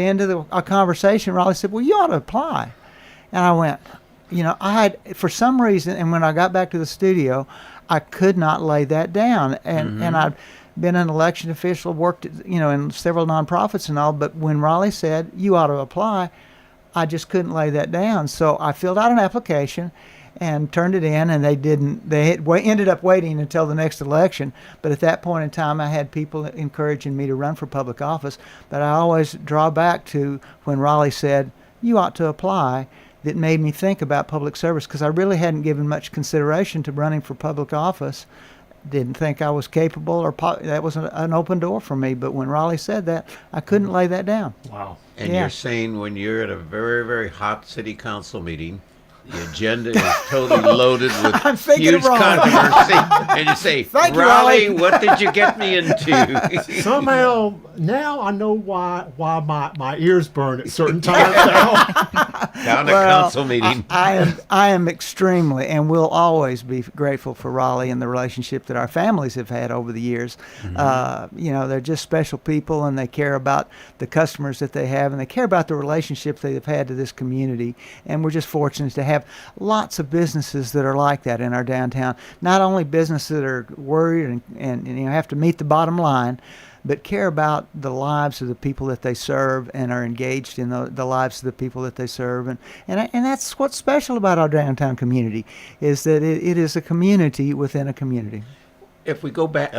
end of a conversation, Raleigh said, well, you ought to apply. And I went, I had, for some reason, and when I got back to the studio, I could not lay that down. And I'd been an election official, worked, in several nonprofits and all, but when Raleigh said, you ought to apply, I just couldn't lay that down. So I filled out an application and turned it in, and they ended up waiting until the next election. But at that point in time, I had people encouraging me to run for public office. But I always draw back to when Raleigh said, you ought to apply. That made me think about public service, because I really hadn't given much consideration to running for public office. Didn't think I was capable, or that was an open door for me. But when Raleigh said that, I couldn't lay that down. Wow. And you're saying when you're at a very, very hot city council meeting, the agenda is totally loaded with huge controversy, and you say, Raleigh, what did you get me into? Somehow, now I know why my ears burn at certain times now. Down a council meeting. I am extremely and will always be grateful for Raleigh and the relationship that our families have had over the years. They're just special people, and they care about the customers that they have, and they care about the relationship they've had to this community. And we're just fortunate to have lots of businesses that are like that in our downtown. Not only businesses that are worried and have to meet the bottom line, but care about the lives of the people that they serve and are engaged in the lives of the people that they serve. And that's what's special about our downtown community, is that it is a community within a community. If we go back...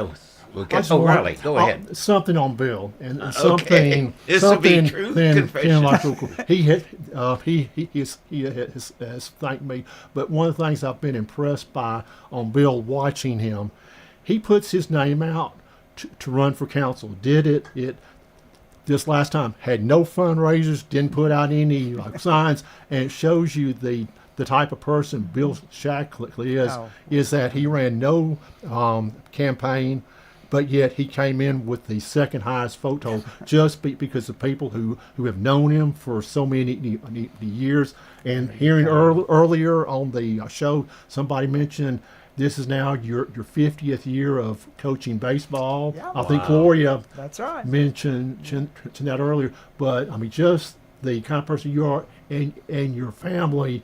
We'll get Raleigh. Go ahead. Something on Bill, and something. This will be true confession. He has thanked me, but one of the things I've been impressed by on Bill, watching him, he puts his name out to run for council. Did it this last time? Had no fundraisers. Didn't put out any signs, and it shows you the type of person Bill Shackley is that he ran no campaign. But yet he came in with the second highest vote total just because of people who have known him for so many years. And hearing earlier on the show, somebody mentioned this is now your 50th year of coaching baseball. Yeah, I think Gloria that's right. mentioned that earlier. But I mean, just the kind of person you are and your family,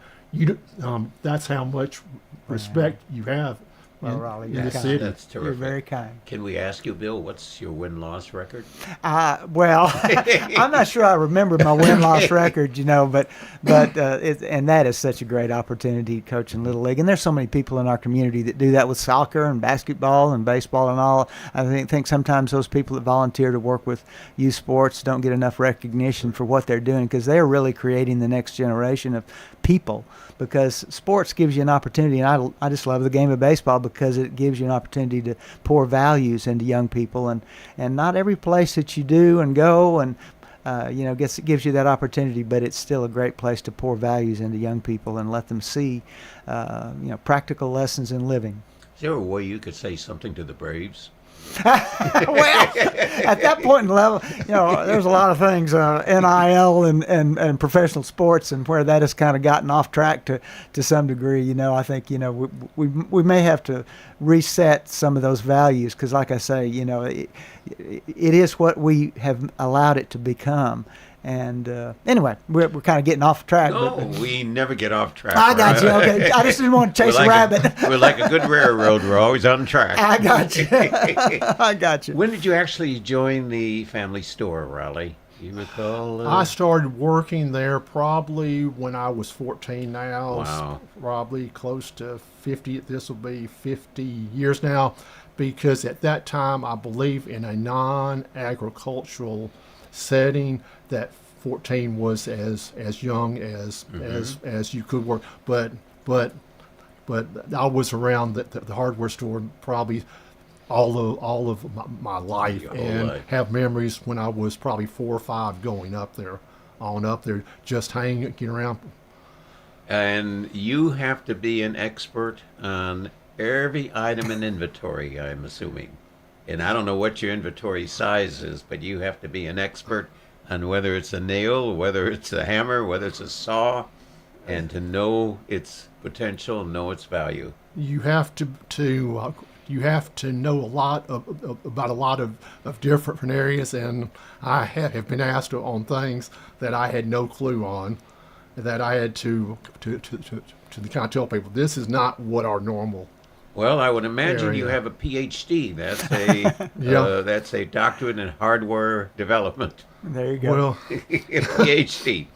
that's how much respect you have. Well, Raleigh, in the city. That's terrific. You're very kind. Can we ask you, Bill, what's your win-loss record? Well, I'm not sure I remember my win-loss record, but and that is such a great opportunity coaching Little League. And there's so many people in our community that do that with soccer and basketball and baseball and all. I think sometimes those people that volunteer to work with youth sports don't get enough recognition for what they're doing, because they're really creating the next generation of people. Because sports gives you an opportunity, and I just love the game of baseball because it gives you an opportunity to pour values into young people, and not every place that you do and go and gives you that opportunity, but it's still a great place to pour values into young people and let them see practical lessons in living. Is there a way you could say something to the Braves? Well, at that point in level, there's a lot of things, NIL and professional sports, and where that has kind of gotten off track to some degree. I think we may have to reset some of those values, because, like I say, it is what we have allowed it to become. And anyway, we're kind of getting off track. No, we never get off track. I got you. Okay, I just didn't want to chase a rabbit. We're like a good railroad. We're always on track. I got you. I got you. When did you actually join the family store, Raleigh? You recall? I started working there probably when I was 14 now. Wow. Probably close to 50. This will be 50 years now, because at that time, I believe in a non-agricultural setting, that 14 was as young as you could work, but I was around the hardware store probably all of my life, and have memories when I was probably 4 or 5 going up there, just hanging around. And you have to be an expert on every item in inventory, I'm assuming. And I don't know what your inventory size is, but you have to be an expert on whether it's a nail, whether it's a hammer, whether it's a saw, and to know its potential, know its value. You have to you have to know a lot about a lot of different areas, and I have been asked on things that I had no clue on, that I had to kind of tell people, this is not what our normal. Well, I would imagine area. you have a PhD. That's a that's a doctorate in hardware development. There you go. Well, PhD.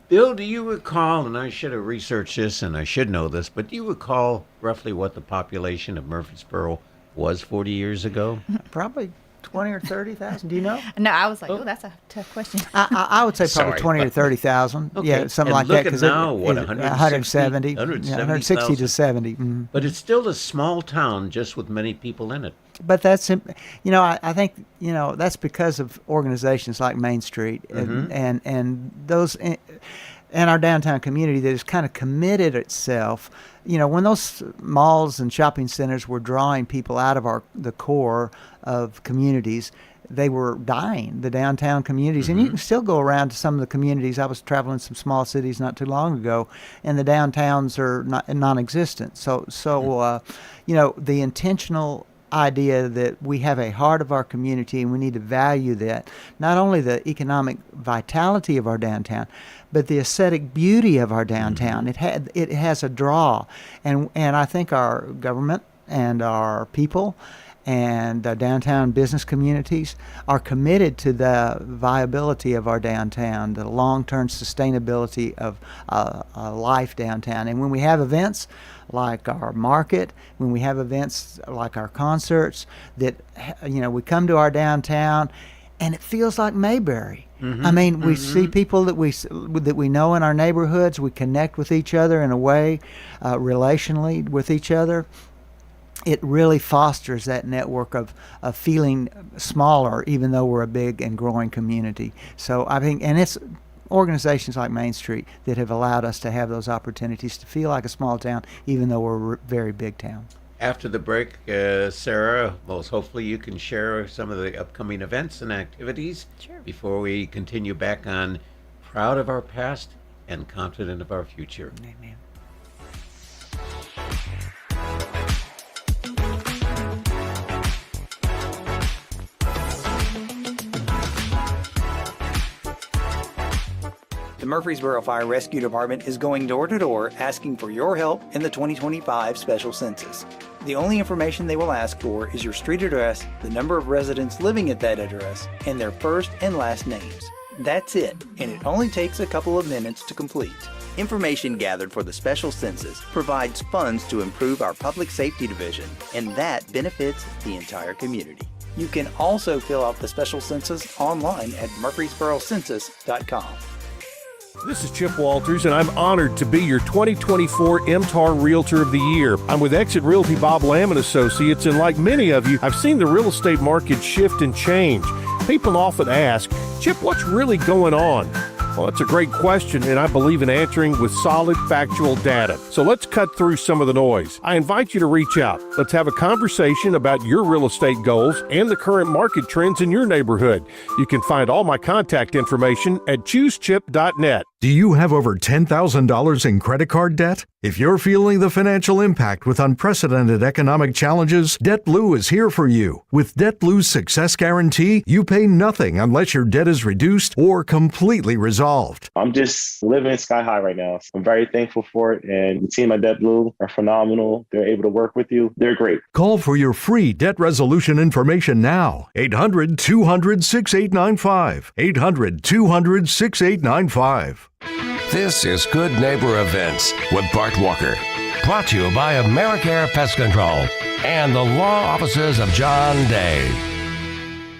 Bill, do you recall, and I should have researched this and I should know this, but do you recall roughly what the population of Murfreesboro was 40 years ago? Probably 20 or 30,000. Do you know? No, I was like, oh, that's a tough question. I would say probably Sorry, 20 or but- 30,000. Okay, Yeah, something and like look that. at 'Cause now, what, 170? 160 to 70. But it's still a small town just with many people in it. But that's, I think, that's because of organizations like Main Street and those, and our downtown community that has kind of committed itself. When those malls and shopping centers were drawing people out of the core of communities, they were dying, the downtown communities. And you can still go around to some of the communities. I was traveling some small cities not too long ago, and the downtowns are non-existent. So the intentional idea that we have a heart of our community and we need to value that, not only the economic vitality of our downtown, but the aesthetic beauty of our downtown. It has a draw, and I think our government and our people and the downtown business communities are committed to the viability of our downtown, the long-term sustainability of life downtown. And when we have events like our market, when we have events like our concerts, that we come to our downtown and it feels like Mayberry. I mean, we see people that we know in our neighborhoods. We connect with each other in a way, relationally with each other. It really fosters that network of feeling smaller, even though we're a big and growing community. So I think, and it's organizations like Main Street that have allowed us to have those opportunities to feel like a small town, even though we're a very big town. After the break, Sarah, most hopefully you can share some of the upcoming events and activities Sure. before we continue back on Proud of Our Past and Confident of Our Future. Amen. The Murfreesboro Fire Rescue Department is going door to door asking for your help in the 2025 special census. The only information they will ask for is your street address, the number of residents living at that address, and their first and last names. That's it, and it only takes a couple of minutes to complete. Information gathered for the special census provides funds to improve our public safety division, and that benefits the entire community. You can also fill out the special census online at murfreesborocensus.com. This is Chip Walters, and I'm honored to be your 2024 MTAR Realtor of the Year. I'm with Exit Realty Bob Lamb & Associates, and like many of you, I've seen the real estate market shift and change. People often ask, Chip, what's really going on? Well, that's a great question, and I believe in answering with solid, factual data. So let's cut through some of the noise. I invite you to reach out. Let's have a conversation about your real estate goals and the current market trends in your neighborhood. You can find all my contact information at choosechip.net. Do you have over $10,000 in credit card debt? If you're feeling the financial impact with unprecedented economic challenges, DebtBlue is here for you. With DebtBlue's Success Guarantee, you pay nothing unless your debt is reduced or completely resolved. I'm just living sky high right now. I'm very thankful for it, and the team at DebtBlue are phenomenal. They're able to work with you. They're great. Call for your free debt resolution information now. 800-200-6895. 800-200-6895. This is Good Neighbor Events with Bart Walker. Brought to you by AmeriCare Pest Control and the law offices of John Day.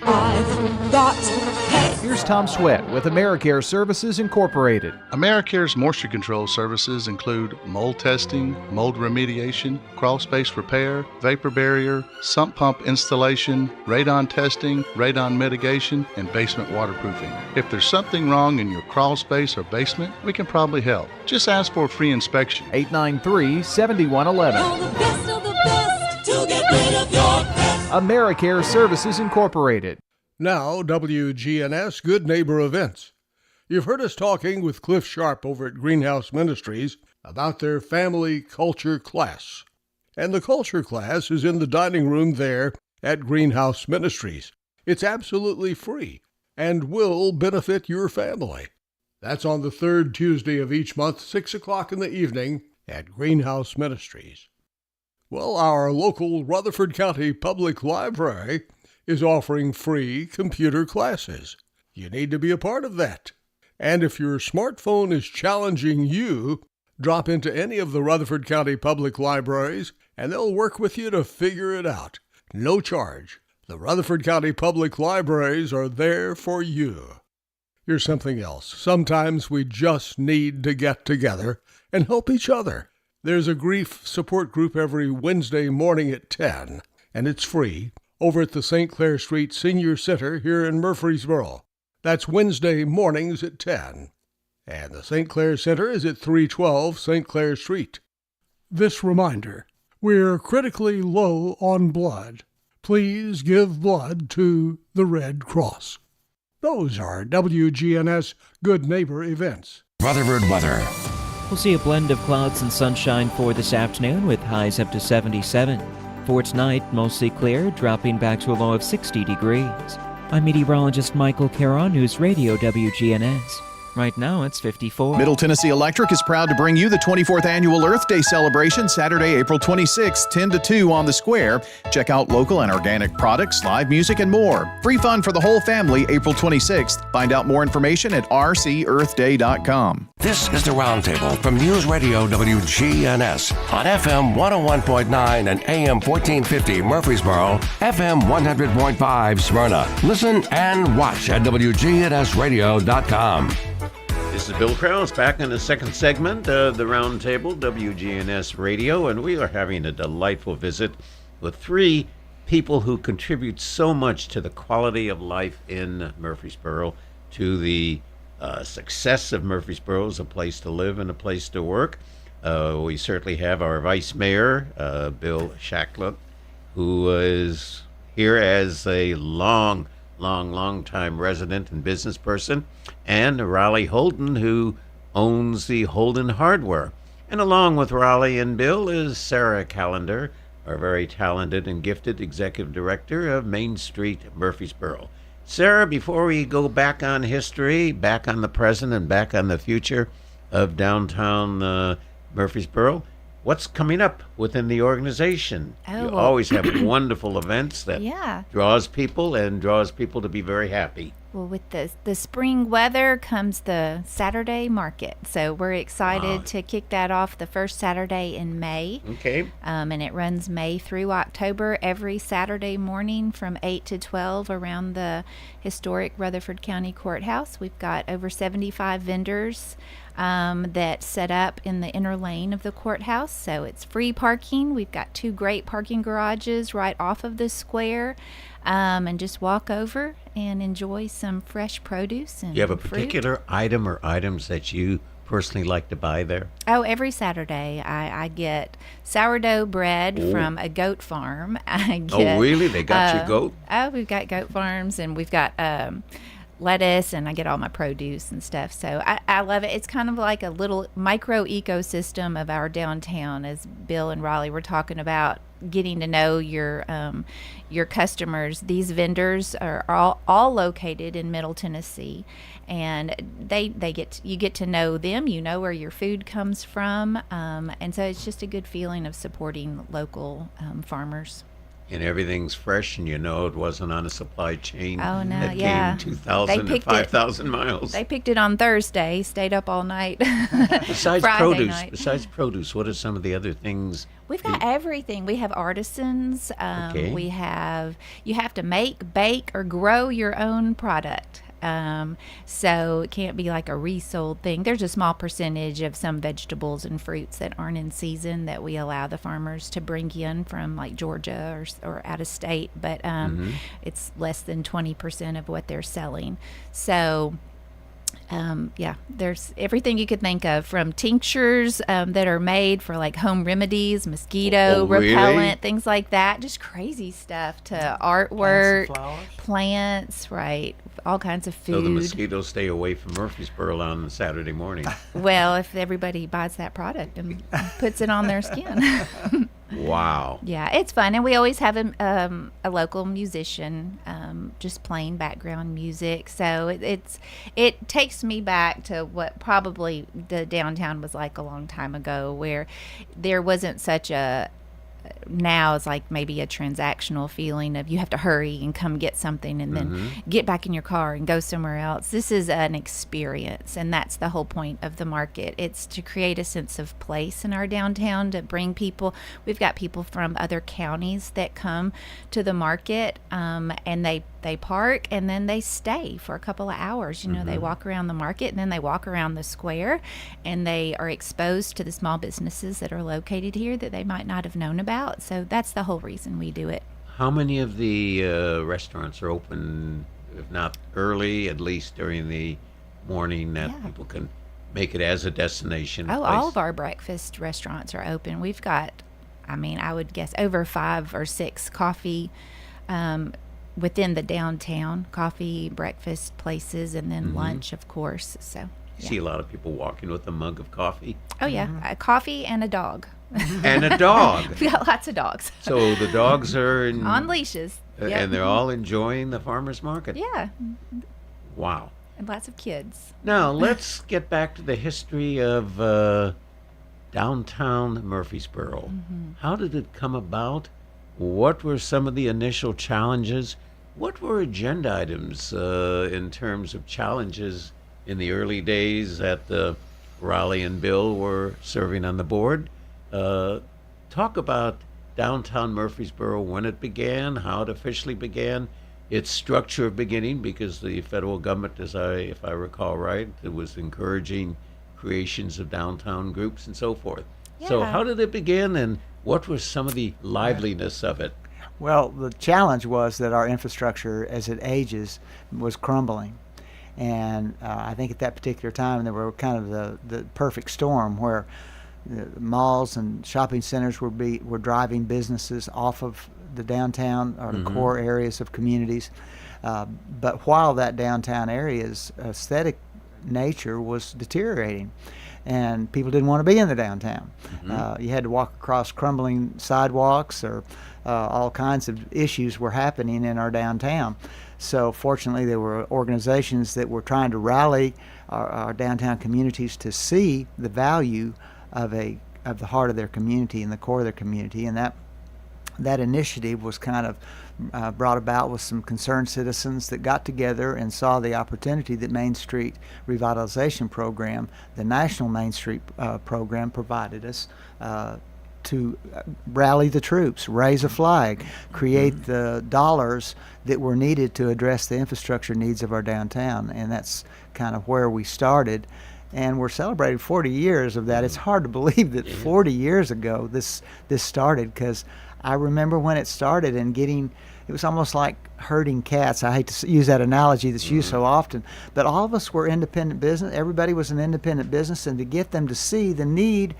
I've got pets. Here's Tom Sweat with AmeriCare Services Incorporated. AmeriCare's moisture control services include mold testing, mold remediation, crawl space repair, vapor barrier, sump pump installation, radon testing, radon mitigation, and basement waterproofing. If there's something wrong in your crawl space or basement, we can probably help. Just ask for a free inspection. 893-7111. All the best of the best to get rid of your pets. AmeriCare Services Incorporated. Now, WGNS Good Neighbor Events. You've heard us talking with Cliff Sharp over at Greenhouse Ministries about their family culture class. and the culture class is in the dining room there at Greenhouse Ministries. It's absolutely free and will benefit your family. That's on the third Tuesday of each month, 6 o'clock in the evening at Greenhouse Ministries. Well, our local Rutherford County Public Library is offering free computer classes. You need to be a part of that. And if your smartphone is challenging you, drop into any of the Rutherford County Public Libraries and they'll work with you to figure it out. No charge. The Rutherford County Public Libraries are there for you. Here's something else. Sometimes we just need to get together and help each other. There's a grief support group every Wednesday morning at 10, and it's free, over at the St. Clair Street Senior Center here in Murfreesboro. That's Wednesday mornings at 10. And the St. Clair Center is at 312 St. Clair Street. This reminder, we're critically low on blood. Please give blood to the Red Cross. Those are WGNS Good Neighbor events. Rutherford weather. We'll see a blend of clouds and sunshine for this afternoon with highs up to 77. For tonight, mostly clear, dropping back to a low of 60 degrees. I'm meteorologist Michael Caron, News Radio WGNS. Right now, it's 54. Middle Tennessee Electric is proud to bring you the 24th Annual Earth Day celebration Saturday, April 26, 10 to 2 on the Square. Check out local and organic products, live music, and more. Free fun for the whole family, April 26th. Find out more information at rcearthday.com. This is the Roundtable from News Radio WGNS on FM 101.9 and AM 1450 Murfreesboro, FM 100.5 Smyrna. Listen and watch at wgnsradio.com. This is Bill Krause back in the second segment of the Roundtable, WGNS Radio, and we are having a delightful visit with three people who contribute so much to the quality of life in Murfreesboro, to the success of Murfreesboro as a place to live and a place to work. We certainly have our Vice Mayor, Bill Shacklet, who is here as a long time resident and business person, and Raleigh Holden, who owns the Holden Hardware. And along with Raleigh and Bill is Sarah Callender, our very talented and gifted executive director of Main Street Murfreesboro. Sarah, before we go back on history, back on the present, and back on the future of downtown Murfreesboro, what's coming up within the organization? You always have wonderful events that draws people to be very happy. Well, with the spring weather comes the Saturday market. So we're excited to kick that off the first Saturday in May. Okay. And it runs May through October every Saturday morning from 8 to 12 around the historic Rutherford County Courthouse. We've got over 75 vendors that set up in the inner lane of the courthouse. So it's free parking. We've got 2 great parking garages right off of the square. And just walk over and enjoy some fresh produce and You have a fruit. particular item or items that you personally like to buy there? Oh, every Saturday I get sourdough bread from a goat farm. I get, oh, really? They got your goat? Oh, we've got goat farms, and we've got lettuce, and I get all my produce and stuff. So I love it. It's kind of like a little micro ecosystem of our downtown, as Bill and Raleigh were talking about, getting to know your customers. These vendors are all located in Middle Tennessee, and you get to know them. You know where your food comes from, and so it's just a good feeling of supporting local farmers. And everything's fresh, and you know it wasn't on a supply chain that yeah. came 2,000 to 5,000 miles. They picked it on Thursday, stayed up all night. Besides Friday night. produce, what are some of the other things? We've got everything. We have artisans. We have, you have to make, bake, or grow your own product. So it can't be like a resold thing. There's a small percentage of some vegetables and fruits that aren't in season that we allow the farmers to bring in from like Georgia or out of state, but it's less than 20% of what they're selling. So there's everything you could think of, from tinctures that are made for like home remedies, mosquito repellent, things like that, just crazy stuff, to artwork, plants, right, all kinds of food. So the mosquitoes stay away from Murfreesboro on Saturday morning. Well, if everybody buys that product and puts it on their skin. Wow. Yeah, it's fun, and we always have a local musician just playing background music. So it takes me back to what probably the downtown was like a long time ago, where there wasn't such a, now it's like maybe a transactional feeling of you have to hurry and come get something and then get back in your car and go somewhere else. This is an experience, and that's the whole point of the market. It's to create a sense of place in our downtown, to bring people. We've got people from other counties that come to the market, and they park and then they stay for a couple of hours. They walk around the market and then they walk around the square, and they are exposed to the small businesses that are located here that they might not have known about. So that's the whole reason we do it. How many of the restaurants are open, if not early, at least during the morning, that people can make it as a destination place? All of our breakfast restaurants are open. We've got, I would guess over 5 or 6 coffee within the downtown, coffee, breakfast places, and then lunch, of course. So See a lot of people walking with a mug of coffee. Oh, yeah. A coffee and a dog. And a dog. We've got lots of dogs. So the dogs are on leashes. And they're all enjoying the farmer's market. Yeah. Wow. And lots of kids. Now, let's get back to the history of downtown Murfreesboro. How did it come about? What were some of the initial challenges? What were agenda items in terms of challenges in the early days that Raleigh and Bill were serving on the board? Talk about downtown Murfreesboro, when it began, how it officially began, its structure of beginning, because the federal government, if I recall right, it was encouraging creations of downtown groups and so forth. Yeah. So how did it begin, and what was some of the liveliness of it? Well, the challenge was that our infrastructure, as it ages, was crumbling. And I think at that particular time, there were kind of the perfect storm where the malls and shopping centers were driving businesses off of the downtown or the core areas of communities. But while that downtown area's aesthetic nature was deteriorating, and people didn't want to be in the downtown. You had to walk across crumbling sidewalks, or all kinds of issues were happening in our downtown. So fortunately, there were organizations that were trying to rally our downtown communities to see the value of the heart of their community and the core of their community, and that initiative was kind of brought about with some concerned citizens that got together and saw the opportunity that Main Street Revitalization Program, the National Main Street Program, provided us to rally the troops, raise a flag, create the dollars that were needed to address the infrastructure needs of our downtown. And that's kind of where we started. And we're celebrating 40 years of that. It's hard to believe that 40 years ago this started, because I remember when it started and it was almost like herding cats. I hate to use that analogy that's used so often, but all of us were independent business. Everybody was an independent business, and to get them to see the need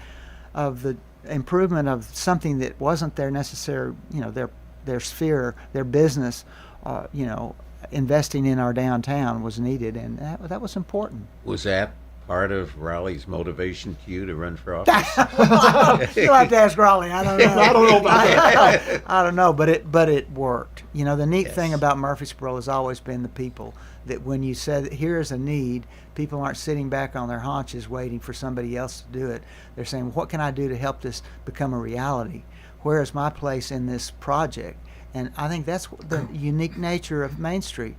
of the improvement of something that wasn't their necessary, their sphere, their business, investing in our downtown was needed, and that was important. Was that part of Raleigh's motivation to you to run for office? You'll have to ask Raleigh. I don't know. I don't know about that. I don't know, but it worked. The neat thing about Murfreesboro has always been the people. That when you said here's a need, people aren't sitting back on their haunches waiting for somebody else to do it. They're saying, what can I do to help this become a reality? Where is my place in this project? And I think that's the unique nature of Main Street.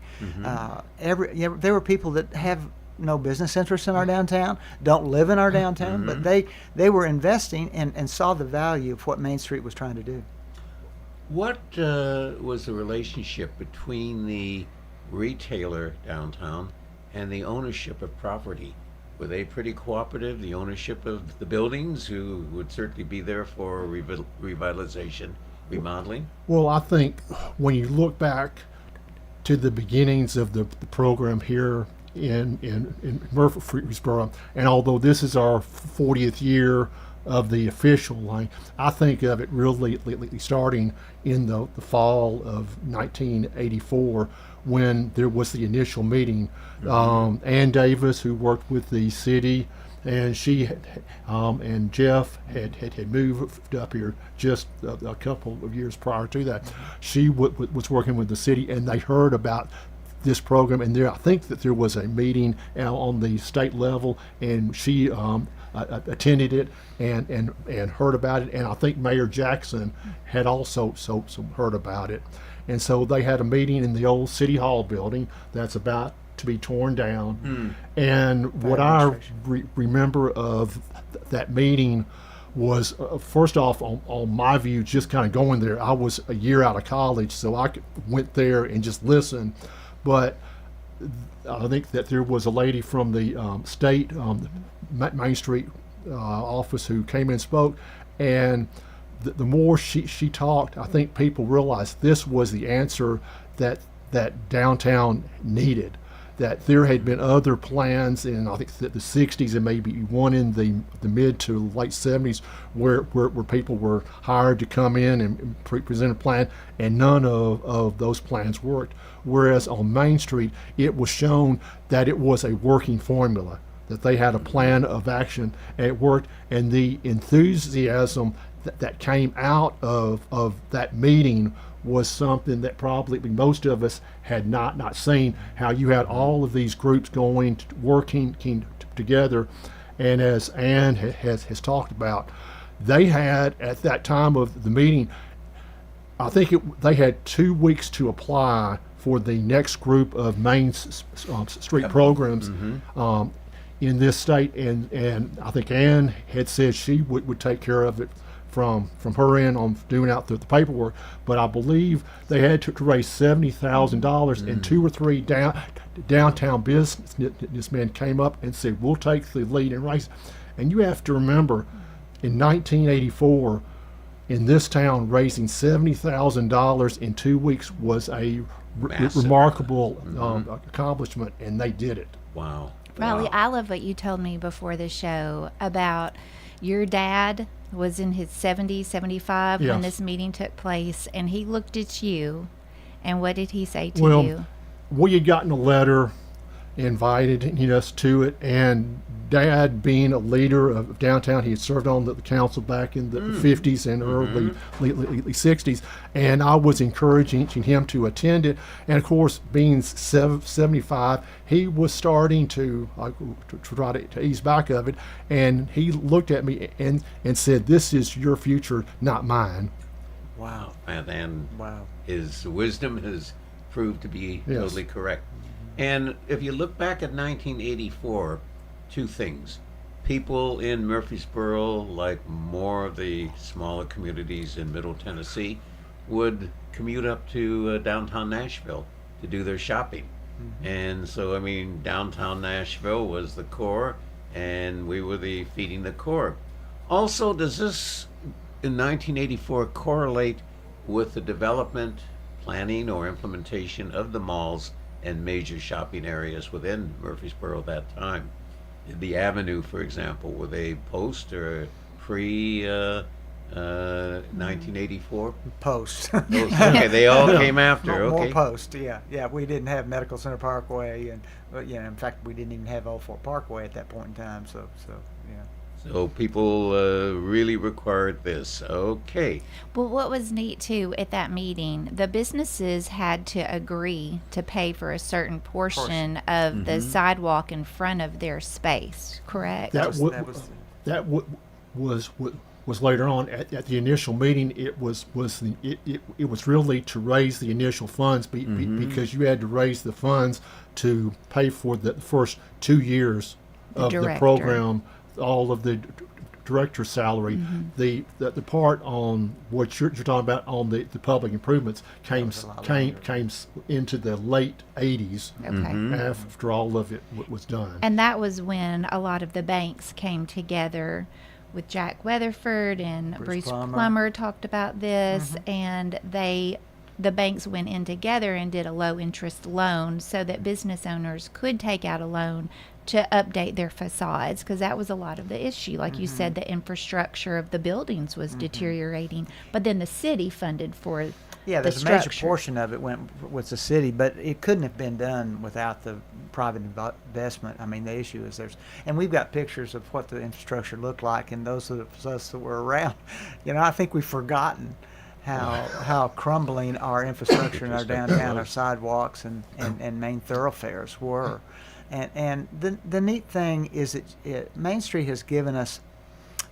There were people that have no business interests in our downtown, don't live in our downtown, but they were investing and saw the value of what Main Street was trying to do. What was the relationship between the retailer downtown and the ownership of property? Were they pretty cooperative, the ownership of the buildings, who would certainly be there for revitalization, remodeling? Well, I think when you look back to the beginnings of the program here in Murfreesboro, and although this is our 40th year of the official line, I think of it really starting in the fall of 1984, when there was the initial meeting. Ann Davis, who worked with the city, and she and Jeff had moved up here just a couple of years prior to that. She was working with the city, and they heard about this program, and I think that there was a meeting on the state level, and she attended it and heard about it, and I think Mayor Jackson had also heard about it, and so they had a meeting in the old City Hall building that's about to be torn down. And what I remember of that meeting was, first off, on my view, just kind of going there. I was a year out of college, so I went there and just listened. But I think that there was a lady from the state Main Street office who came and spoke, and the more she talked, I think people realized this was the answer that downtown needed. That there had been other plans in, I think, the 60s and maybe one in the mid to late 70s where people were hired to come in and present a plan, and none of those plans worked. Whereas on Main Street, it was shown that it was a working formula, that they had a plan of action, and it worked. And the enthusiasm that came out of that meeting was something that probably most of us had not seen, how you had all of these groups working together. And as Ann has talked about, they had, at that time of the meeting, I think they had 2 weeks to apply for the next group of Main Street programs in this state, and I think Ann had said she would take care of it from her end on doing out the paperwork, but I believe they had to raise $70,000, and 2 or 3 downtown businessmen came up and said, we'll take the lead and raise. And you have to remember, in 1984, in this town, raising $70,000 in 2 weeks was a remarkable accomplishment, and they did it. Wow. Riley, I love what you told me before the show about your dad was in his 70s, 75 when this meeting took place, and he looked at you, and what did he say to you? We had gotten a letter inviting us to it, and Dad, being a leader of downtown, he had served on the council back in the 50s and early 60s, and I was encouraging him to attend it. And of course, being 75, he was starting to try to ease back of it, and he looked at me and said, "This is your future, not mine." Wow. And his wisdom has proved to be totally correct. And if you look back at 1984, 2 things. People in Murfreesboro, like more of the smaller communities in Middle Tennessee, would commute up to downtown Nashville to do their shopping. And so, I mean, downtown Nashville was the core, and we were feeding the core. Also, does this, in 1984, correlate with the development, planning, or implementation of the malls and major shopping areas within Murfreesboro at that time? The Avenue, for example, were they post or pre 1984? Post. Okay, they all came after. More post, yeah. We didn't have Medical Center Parkway, and in fact, we didn't even have Old Fort Parkway at that point in time. So yeah. So people really required this. Okay. Well, what was neat too at that meeting, the businesses had to agree to pay for a certain portion of the sidewalk in front of their space. Correct. That was later on at the initial meeting. It was really to raise the initial funds because you had to raise the funds to pay for the first 2 years of the program. All of the director's salary. The part on what you're talking about on the public improvements came into the late 80s after all of it was done. And that was when a lot of the banks came together with Jack Weatherford, and Bruce Plummer talked about this, and the banks went in together and did a low interest loan so that business owners could take out a loan to update their facades, because that was a lot of the issue. Like you said, the infrastructure of the buildings was deteriorating, but then the city funded for Yeah, the there's a major structure. portion of it with the city, but it couldn't have been done without the private investment. I mean, the issue is and we've got pictures of what the infrastructure looked like, and those of us that were around, I think we've forgotten how crumbling our infrastructure in our downtown, our sidewalks and main thoroughfares were. And the neat thing is that Main Street has given us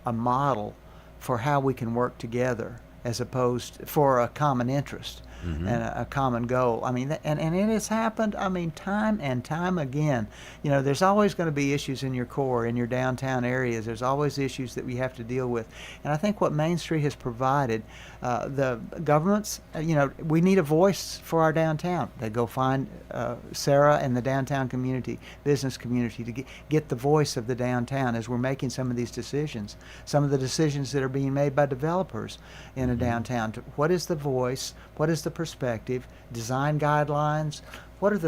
a model for how we can work together as opposed for a common interest and a common goal. I mean, and it has happened, time and time again. There's always going to be issues in your core, in your downtown areas. There's always issues that we have to deal with. And I think what Main Street has provided, the governments, we need a voice for our downtown. They go find Sarah and the downtown community, business community, to get the voice of the downtown as we're making some of these decisions, some of the decisions that are being made by developers in a downtown. What is the voice? What is the perspective? Design guidelines? What are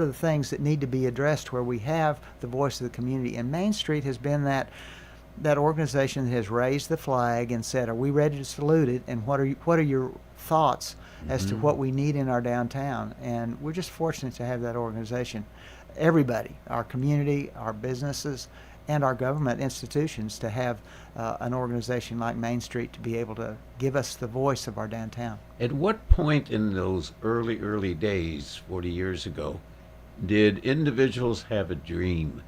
the things that need to be addressed where we have the voice of the community? And Main Street has been that organization that has raised the flag and said, "Are we ready to salute it? And what are your thoughts as to what we need in our downtown?" And we're just fortunate to have that organization. Everybody, our community, our businesses, and our government institutions to have an organization like Main Street to be able to give us the voice of our downtown. At what point in those early days, 40 years ago, did individuals have a dream,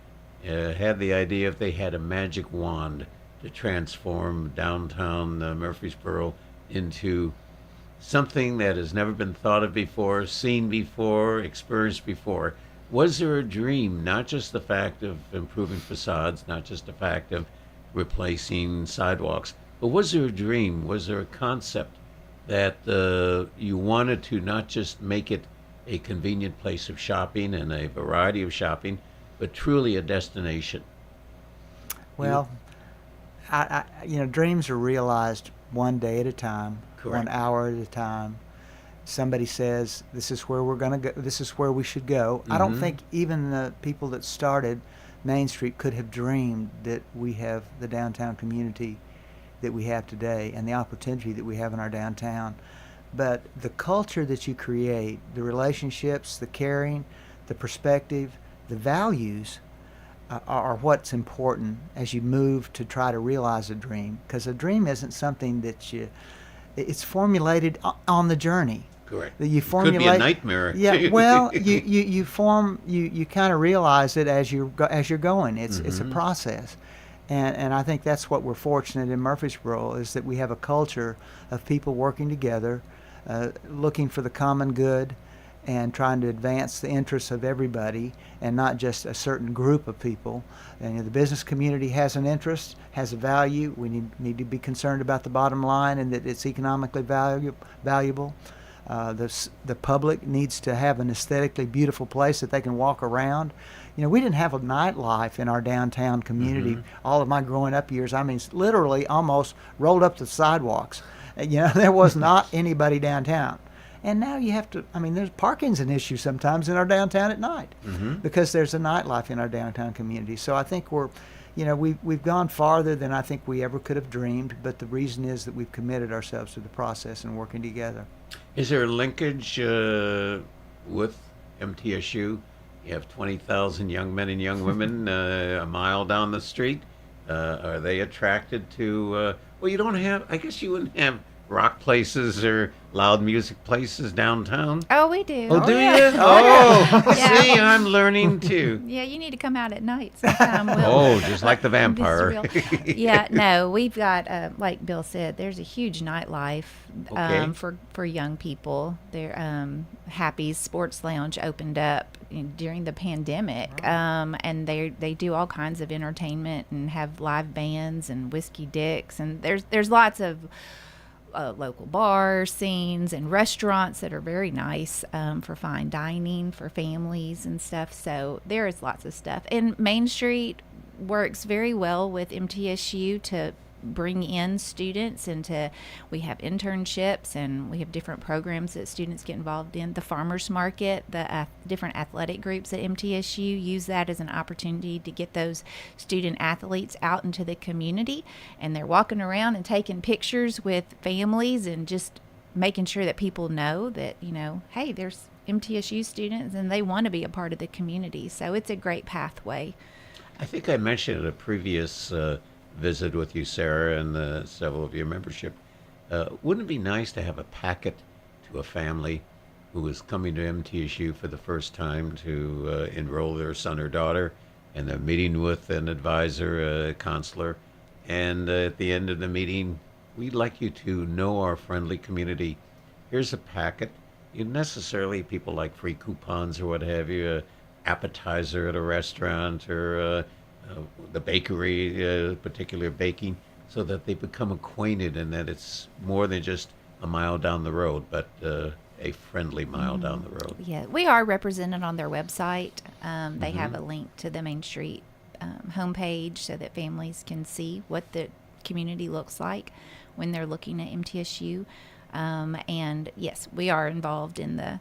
had the idea if they had a magic wand to transform downtown Murfreesboro into something that has never been thought of before, seen before, experienced before? Was there a dream, not just the fact of improving facades, not just the fact of replacing sidewalks, but was there a dream, was there a concept that you wanted to not just make it a convenient place of shopping and a variety of shopping, but truly a destination? Well, dreams are realized one day at a time, Correct. 1 hour at a time. Somebody says, this is where we're going to go, this is where we should go. I don't think even the people that started Main Street could have dreamed that we have the downtown community that we have today and the opportunity that we have in our downtown. But the culture that you create, the relationships, the caring, the perspective, the values are what's important as you move to try to realize a dream. Because a dream isn't something that it's formulated on the journey. Correct. That you formulate. Could be a nightmare. Yeah. Well, you kind of realize it as you're going. It's a process, and I think that's what we're fortunate in Murfreesboro is that we have a culture of people working together, looking for the common good, and trying to advance the interests of everybody and not just a certain group of people. And the business community has an interest, has a value. We need to be concerned about the bottom line and that it's economically valuable. The public needs to have an aesthetically beautiful place that they can walk around. We didn't have a nightlife in our downtown community all of my growing up years. I mean, literally almost rolled up the sidewalks. There was not anybody downtown. And now you have to, there's parking's an issue sometimes in our downtown at night because there's a nightlife in our downtown community. So I think we've gone farther than I think we ever could have dreamed, but the reason is that we've committed ourselves to the process and working together. Is there a linkage with MTSU? You have 20,000 young men and young women a mile down the street. Are they attracted to, well, you don't have, I guess you wouldn't have rock places or loud music places downtown? Oh, we do. Oh, do yeah. you? Oh, yeah. See, I'm learning too. Yeah, you need to come out at night sometime. Just like the vampire. Yeah, no, we've got, like Bill said, there's a huge nightlife for young people. Happy's Sports Lounge opened up during the pandemic, and they do all kinds of entertainment and have live bands and Whiskey Dicks, and there's lots of local bar scenes and restaurants that are very nice for fine dining for families and stuff. So there is lots of stuff. And Main Street works very well with MTSU to bring in students, and we have internships and we have different programs that students get involved in. The farmers market, the different athletic groups at MTSU use that as an opportunity to get those student athletes out into the community, and they're walking around and taking pictures with families and just making sure that people know that, hey, there's MTSU students and they want to be a part of the community. So it's a great pathway. I think I mentioned at a previous visit with you, Sarah, and several of your membership. Wouldn't it be nice to have a packet to a family who is coming to MTSU for the first time to enroll their son or daughter, and they're meeting with an advisor, a counselor, and at the end of the meeting, we'd like you to know our friendly community. Here's a packet. You necessarily, people like free coupons or what have you, appetizer at a restaurant or the bakery, particular baking, so that they become acquainted and that it's more than just a mile down the road, but a friendly mile down the road. Yeah, we are represented on their website. They have a link to the Main Street homepage so that families can see what the community looks like when they're looking at MTSU. And yes, we are involved in the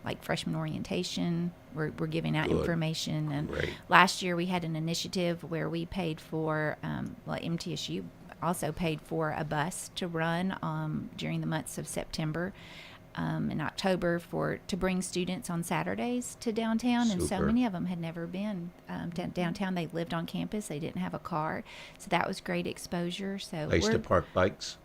like freshman orientation. We're giving out information. And last year we had an initiative where we paid for, MTSU also paid for a bus to run during the months of September and October to bring students on Saturdays to downtown. Super. And so many of them had never been downtown. They lived on campus. They didn't have a car. So that was great exposure. So Place to park bikes.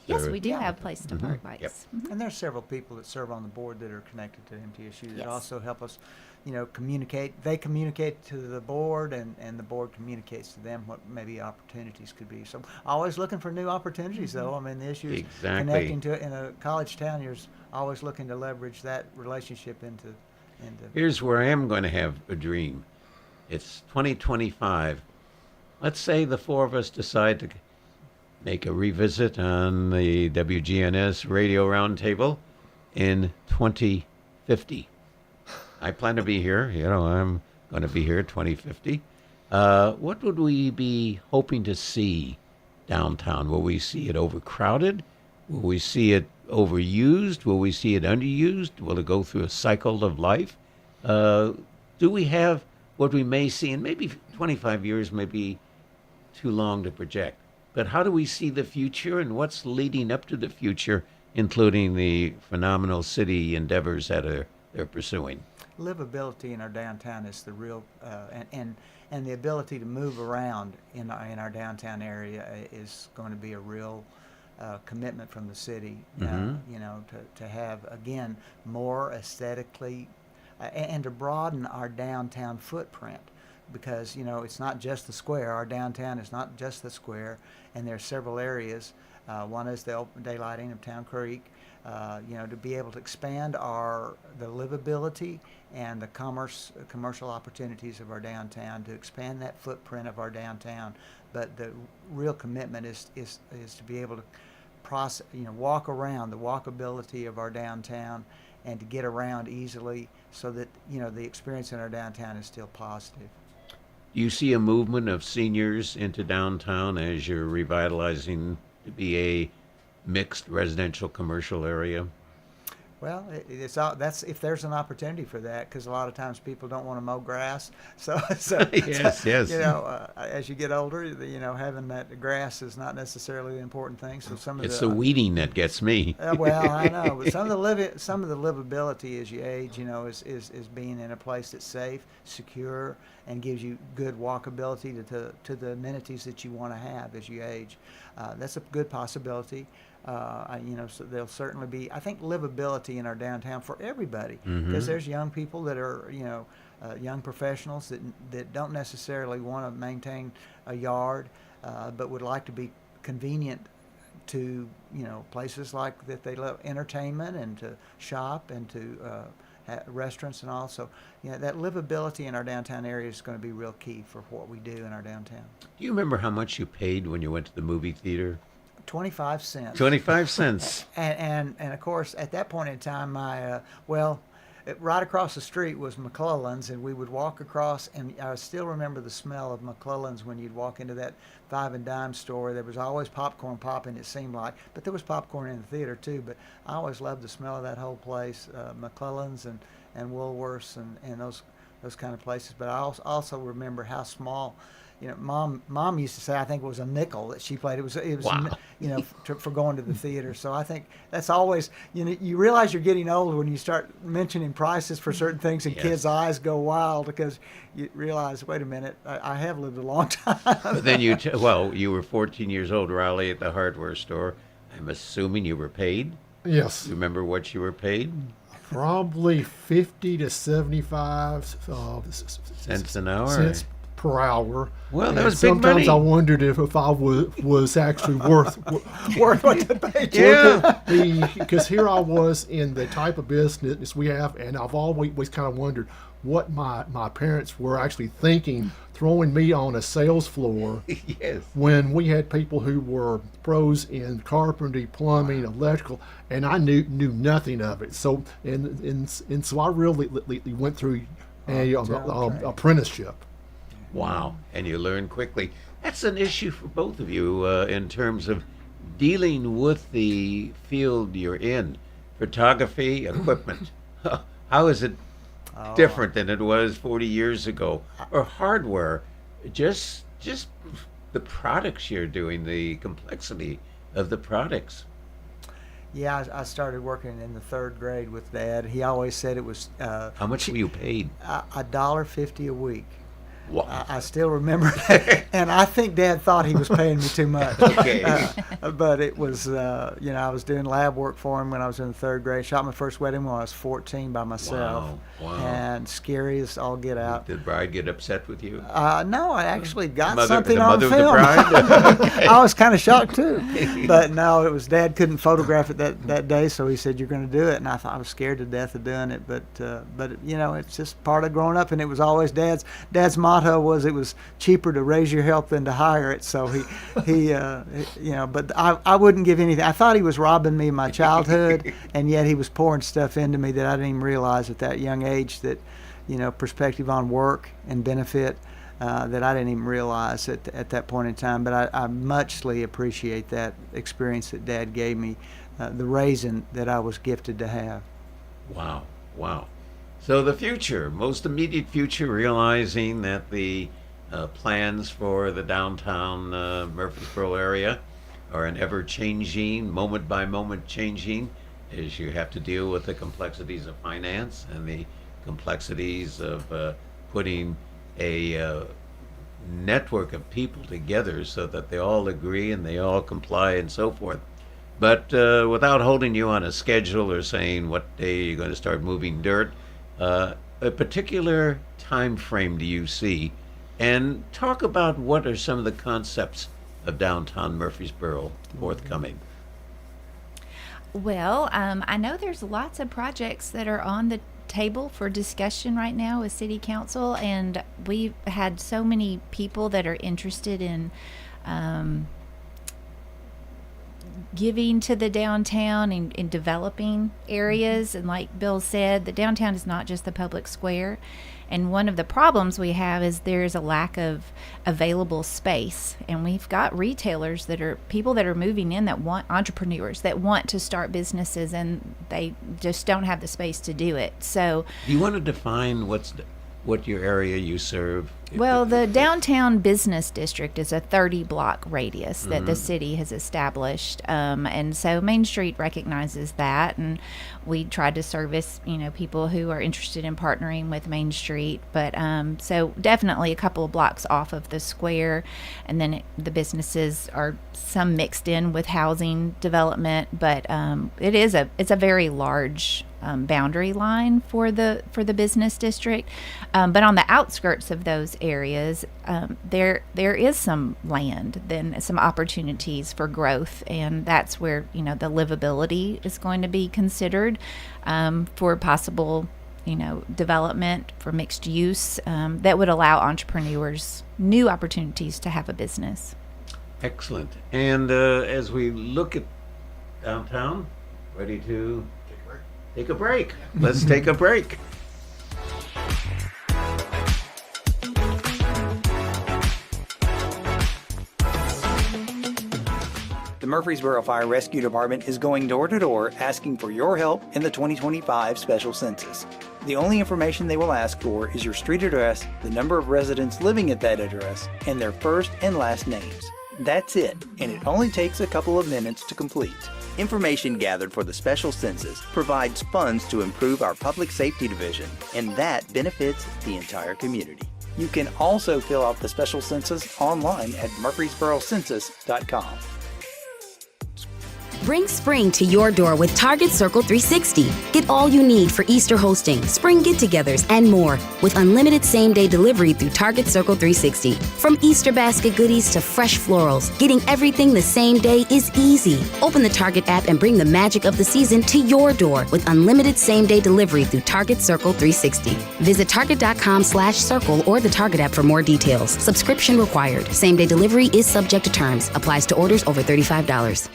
Yes, we do have place to park bikes. Yep. And there's several people that serve on the board that are connected to MTSU that Yes. also help us, communicate. They communicate to the board, and the board communicates to them what maybe opportunities could be. So always looking for new opportunities, though. I mean, the issue is connecting to it. In a college town, you're always looking to leverage that relationship into. Here's where I am going to have a dream. It's 2025. Let's say the four of us decide to make a revisit on the WGNS radio roundtable in 2050. I plan to be here. I'm going to be here 2050. What would we be hoping to see downtown? Will we see it overcrowded? Will we see it overused? Will we see it underused? Will it go through a cycle of life? Do we have what we may see? And maybe 25 years may be too long to project. But how do we see the future and what's leading up to the future, including the phenomenal city endeavors that they're pursuing? Livability in our downtown is the real, and the ability to move around in our downtown area is going to be a real commitment from the city. To have again more aesthetically, and to broaden our downtown footprint. Because it's not just the square. Our downtown is not just the square, and there are several areas. One is the open daylighting of Town Creek. To be able to expand the livability and the commercial opportunities of our downtown, to expand that footprint of our downtown. But the real commitment is to be able to walk around, the walkability of our downtown, and to get around easily, so that the experience in our downtown is still positive. Do you see a movement of seniors into downtown as you're revitalizing to be a mixed residential commercial area? Well, that's if there's an opportunity for that, because a lot of times people don't want to mow grass. So yes. As you get older, having that grass is not necessarily the important thing. So it's the weeding that gets me. Well, I know, but some of the livability as you age, is being in a place that's safe, secure, and gives you good walkability to the amenities that you want to have as you age. That's a good possibility. So there'll certainly be, I think, livability in our downtown for everybody, because there's young people that are, young professionals that don't necessarily want to maintain a yard, but would like to be convenient to, places like that they love entertainment and to shop and to restaurants and all. So, that livability in our downtown area is going to be real key for what we do in our downtown. Do you remember how much you paid when you went to the movie theater? 25 cents. 25 cents. And of course, at that point in time, right across the street was McClellan's, and we would walk across, and I still remember the smell of McClellan's when you'd walk into that five and dime store. There was always popcorn popping, it seemed like, but there was popcorn in the theater too. But I always loved the smell of that whole place, McClellan's and Woolworth's and those kind of places. But I also remember how small, Mom used to say, I think it was a nickel that she played. It was Wow. For going to the theater. So I think that's always, you realize you're getting old when you start mentioning prices for certain things, and Yes. kids' eyes go wild because you realize, wait a minute, I have lived a long time. But then you were 14 years old, Raleigh, at the hardware store. I'm assuming you were paid? Yes. Remember what you were paid? Probably 50 to 75 Cents an hour? Cents per hour. Well, that And was big money. sometimes I wondered if I was actually worth what they paid you. Yeah. Because here I was in the type of business we have, and I've always kind of wondered what my parents were actually thinking, throwing me on a sales floor Yes. when we had people who were pros in carpentry, plumbing, electrical, and I knew nothing of it. So and so I really went through a apprenticeship. Wow. And you learn quickly. That's an issue for both of you in terms of dealing with the field you're in. Photography, equipment. How is it different than it was 40 years ago? Or hardware, just the products you're doing, the complexity of the products. Yeah, I started working in the 3rd grade with Dad. He always said it was How much were you paid? $1.50 a week. Wow. I still remember that, and I think Dad thought he was paying me too much. Okay. But it was, I was doing lab work for him when I was in the 3rd grade. Shot my first wedding when I was 14 by myself. Wow. And scary as all get out. Did the bride get upset with you? No, I actually got The something on mother of film. the bride? Okay. I was kind of shocked too, but no, it was Dad couldn't photograph it that day, so he said, "You're going to do it," and I thought I was scared to death of doing it, but it's just part of growing up, and it was always Dad's motto was it was cheaper to raise your help than to hire it. So he but I wouldn't give anything. I thought he was robbing me of my childhood, and yet he was pouring stuff into me that I didn't even realize at that young age that, perspective on work and benefit. That I didn't even realize at that point in time. But I muchly appreciate that experience that Dad gave me, the raising that I was gifted to have. Wow. So the future, most immediate future, realizing that the plans for the downtown Murfreesboro area are an ever-changing, moment-by-moment changing, as you have to deal with the complexities of finance and the complexities of putting a network of people together so that they all agree and they all comply and so forth. But without holding you on a schedule or saying what day you're going to start moving dirt, a particular time frame do you see? And talk about what are some of the concepts of downtown Murfreesboro forthcoming. Well, I know there's lots of projects that are on the table for discussion right now with City Council, and we've had so many people that are interested in giving to the downtown and in developing areas. And like Bill said, the downtown is not just the public square. And one of the problems we have is there's a lack of available space. And we've got retailers that are people that are moving in that want entrepreneurs that want to start businesses, and they just don't have the space to do it. So Do you want to define what your area you serve? well, the downtown business district is a 30-block radius that the city has established, and so Main Street recognizes that, and we try to service, people who are interested in partnering with Main Street. But so definitely a couple of blocks off of the square, and then the businesses are some mixed in with housing development. But it's a very large boundary line for the business district. But on the outskirts of those areas, there is some land, then some opportunities for growth, and that's where the livability is going to be considered for possible development for mixed use that would allow entrepreneurs new opportunities to have a business. Excellent. And as we look at downtown, ready to take a break. Let's take a break. The Murfreesboro Fire Rescue Department is going door to door asking for your help in the 2025 special census. The only information they will ask for is your street address, the number of residents living at that address, and their first and last names. That's it, and it only takes a couple of minutes to complete. Information gathered for the special census provides funds to improve our public safety division, and that benefits the entire community. You can also fill out the special census online at murfreesborocensus.com. Bring spring to your door with Target Circle 360. Get all you need for Easter hosting, spring get-togethers, and more with unlimited same-day delivery through Target Circle 360. From Easter basket goodies to fresh florals, getting everything the same day is easy. Open the Target app and bring the magic of the season to your door with unlimited same-day delivery through Target Circle 360. Visit target.com/circle or the Target app for more details. Subscription required. Same-day delivery is subject to terms. Applies to orders over $35.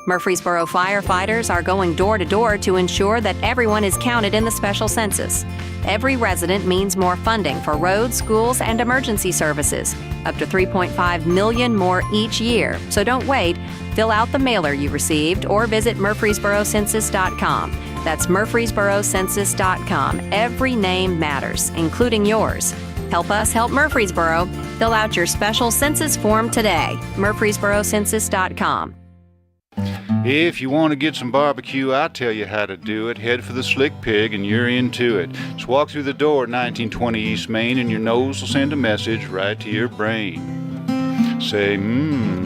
Murfreesboro firefighters are going door to door to ensure that everyone is counted in the special census. Every resident means more funding for roads, schools, and emergency services. Up to $3.5 million more each year. So don't wait. Fill out the mailer you received or visit murfreesborocensus.com. That's murfreesborocensus.com. Every name matters, including yours. Help us help Murfreesboro. Fill out your special census form today. murfreesborocensus.com. If you want to get some barbecue, I'll tell you how to do it. Head for the Slick Pig and you're into it. Just walk through the door at 1920 East Main and your nose will send a message right to your brain. Say,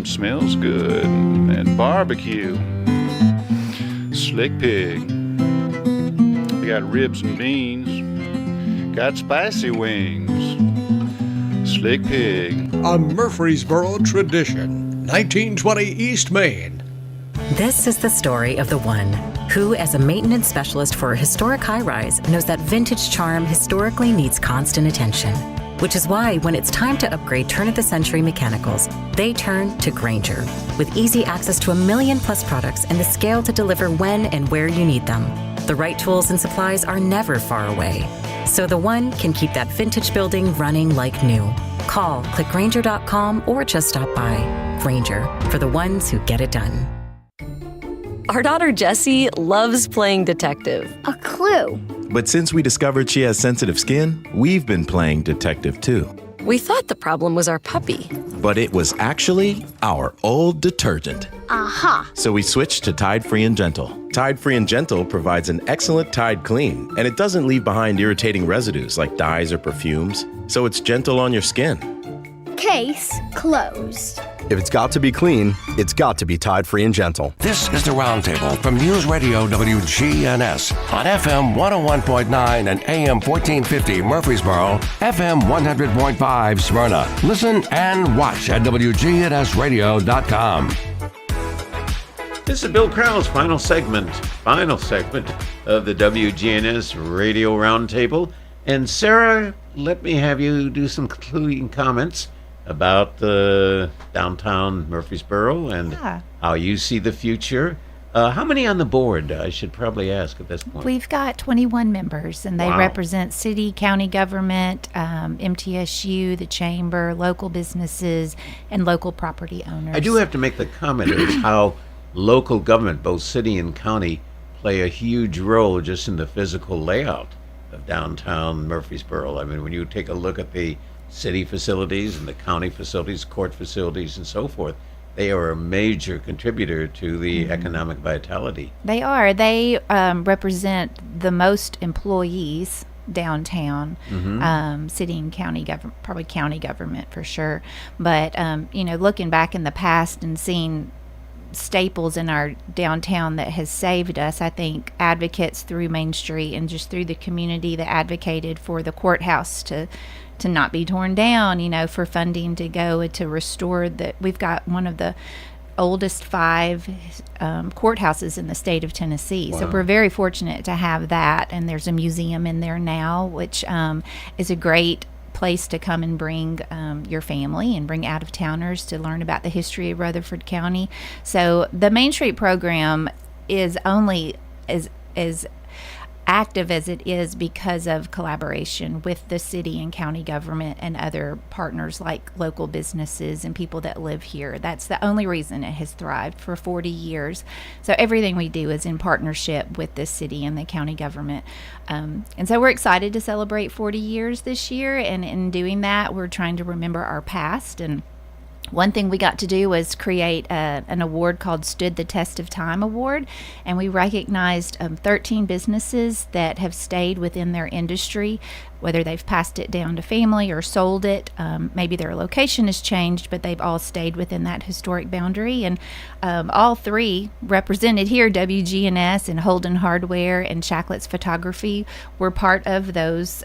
smells good. And barbecue. Slick Pig. We got ribs and beans. Got spicy wings. Slick Pig. A Murfreesboro tradition. 1920 East Main. This is the story of the one who, as a maintenance specialist for a historic high-rise, knows that vintage charm historically needs constant attention. Which is why, when it's time to upgrade turn-of-the-century mechanicals, they turn to Grainger. With easy access to 1 million-plus products and the scale to deliver when and where you need them. The right tools and supplies are never far away. So the one can keep that vintage building running like new. Call, click Grainger.com, or just stop by. Grainger, for the ones who get it done. Our daughter Jessie loves playing detective. A clue. But since we discovered she has sensitive skin, we've been playing detective too. We thought the problem was our puppy. But it was actually our old detergent. Aha. So we switched to Tide Free and Gentle. Tide Free and Gentle provides an excellent Tide clean, and it doesn't leave behind irritating residues like dyes or perfumes, so it's gentle on your skin. Case closed. If it's got to be clean, it's got to be Tide Free and Gentle. This is the Roundtable from News Radio WGNS on FM 101.9 and AM 1450 Murfreesboro, FM 100.5 Smyrna. Listen and watch at wgnsradio.com. This is Bill Krau's final segment of the WGNS Radio Roundtable. And Sarah, let me have you do some concluding comments about the downtown Murfreesboro and how you see the future. How many on the board, I should probably ask at this point? We've got 21 members, and they represent city, county government, MTSU, the chamber, local businesses, and local property owners. I do have to make the comment is how local government, both city and county, play a huge role just in the physical layout of downtown Murfreesboro. I mean, when you take a look at the city facilities and the county facilities, court facilities, and so forth, they are a major contributor to the economic vitality. They are. They represent the most employees downtown, city and county government, probably county government for sure. But, looking back in the past and seeing staples in our downtown that has saved us, I think advocates through Main Street and just through the community that advocated for the courthouse to not be torn down, for funding to go to restore that. We've got one of the oldest 5 courthouses in the state of Tennessee. Wow. So we're very fortunate to have that, and there's a museum in there now, which is a great place to come and bring your family and bring out-of-towners to learn about the history of Rutherford County. So the Main Street program is only as active as it is because of collaboration with the city and county government and other partners like local businesses and people that live here. That's the only reason it has thrived for 40 years. So everything we do is in partnership with the city and the county government. And so we're excited to celebrate 40 years this year. And in doing that, we're trying to remember our past. And one thing we got to do was create an award called Stood the Test of Time Award, and we recognized 13 businesses that have stayed within their industry, whether they've passed it down to family or sold it. Maybe their location has changed, but they've all stayed within that historic boundary. And all three represented here, WGNS and Holden Hardware and Shacklett's Photography, were part of those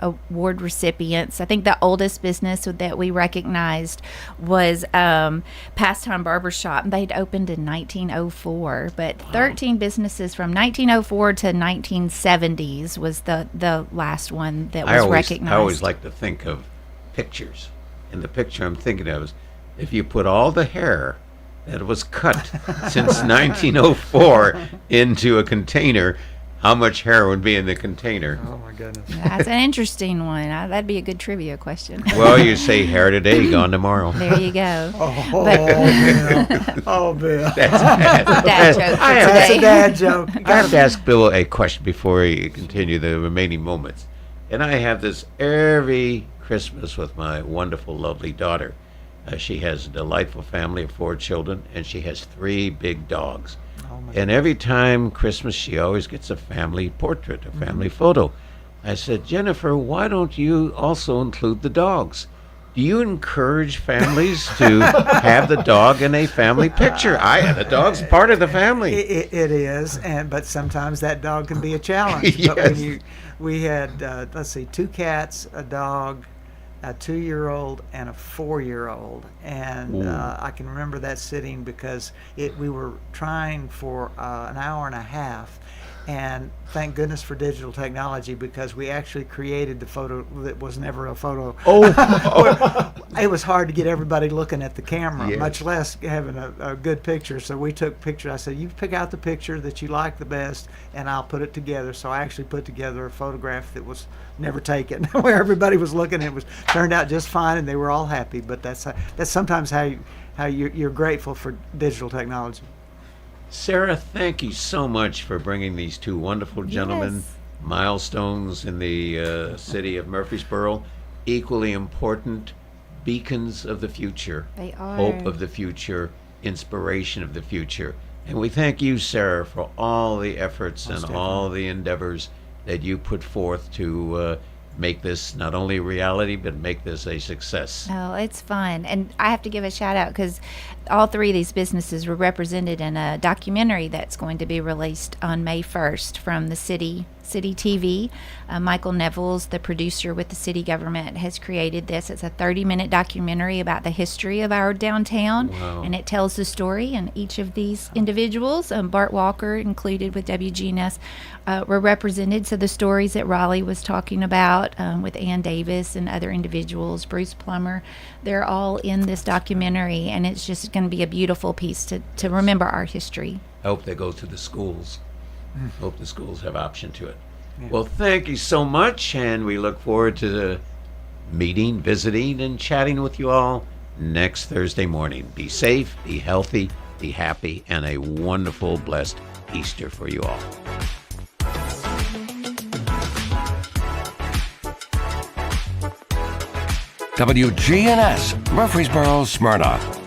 award recipients. I think the oldest business that we recognized was Pastime Barbershop. They'd opened in 1904, but 13 businesses from 1904 to 1970s was the last one that was recognized. I always like to think of pictures, and the picture I'm thinking of is if you put all the hair that was cut since 1904 into a container, how much hair would be in the container? Oh my goodness. That's an interesting one. That'd be a good trivia question. Well, you say hair today, gone tomorrow. There you go. Oh, Bill. Oh, Bill. That's a dad joke. I have to ask Bill a question before we continue the remaining moments. And I have this every Christmas with my wonderful, lovely daughter. She has a delightful family of 4 children, and she has 3 big dogs. And every time Christmas, she always gets a family portrait, a family photo. I said, Jennifer, why don't you also include the dogs? Do you encourage families to have the dog in a family picture? The dog's part of the family. It is, but sometimes that dog can be a challenge. Yes. But we had, 2 cats, a dog, a 2-year-old and a 4-year-old, and I can remember that sitting because we were trying for an hour and a half, and thank goodness for digital technology because we actually created the photo that was never a photo. It was hard to get everybody looking at the camera, Yes. much less having a good picture. So we took pictures. I said, you pick out the picture that you like the best, and I'll put it together. So I actually put together a photograph that was never taken, where everybody was looking. It turned out just fine, and they were all happy. But that's sometimes how you're grateful for digital technology. Sarah, thank you so much for bringing these 2 wonderful gentlemen, milestones in the city of Murfreesboro, equally important beacons of the future, They are. hope of the future, inspiration of the future. And we thank you, Sarah, for all the efforts and all the endeavors that you put forth to make this not only a reality, but make this a success. Oh, it's fun. And I have to give a shout out because all 3 of these businesses were represented in a documentary that's going to be released on May 1st from the City TV. Michael Neville's, the producer with the city government, has created this. It's a 30-minute documentary about the history of our downtown, and it tells the story. And each of these individuals, Bart Walker included with WGNS, were represented. So the stories that Raleigh was talking about with Ann Davis and other individuals, Bruce Plummer, they're all in this documentary, and it's just going to be a beautiful piece to remember our history. I hope they go to the schools. Hope the schools have option to it. Well, thank you so much, and we look forward to the meeting, visiting, and chatting with you all next Thursday morning. Be safe, be healthy, be happy, and a wonderful, blessed Easter for you all. WGNS, Murfreesboro, Smyrna.